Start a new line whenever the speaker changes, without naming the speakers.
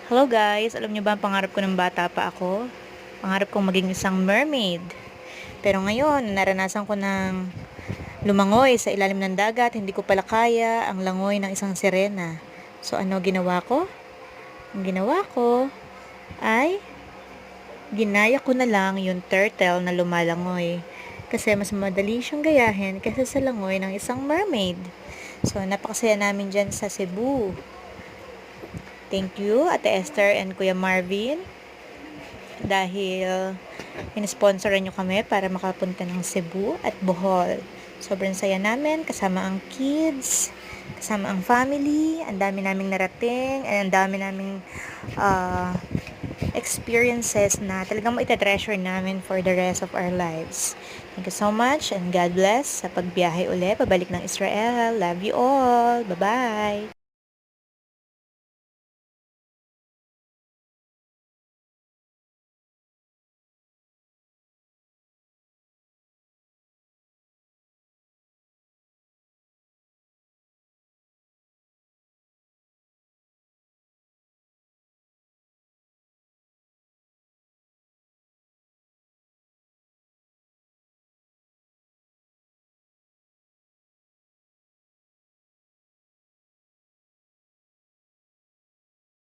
Hello guys! Alam niyo ba ang pangarap ko ng bata pa ako? Pangarap kong maging isang mermaid. Pero ngayon, naranasan ko ng lumangoy sa ilalim ng dagat, hindi ko pala kaya ang langoy ng isang sirena. So ano ginawa ko? Ang ginawa ko ay ginaya ko na lang yung turtle na lumalangoy. Kasi mas madali siyang gayahin kaysa sa langoy ng isang mermaid. So napakasaya namin dyan sa Cebu. Thank you, Ate Esther and Kuya Marvin, dahil in-sponsoran nyo kami para makapunta ng Cebu at Bohol. Sobrang saya namin, kasama ang kids, kasama ang family, ang dami naming narating, and ang dami naming experiences na talagang maita-treasure namin for the rest of our lives. Thank you so much and God bless sa pagbiyahe uli, pabalik ng Israel. Love you all. Bye-bye!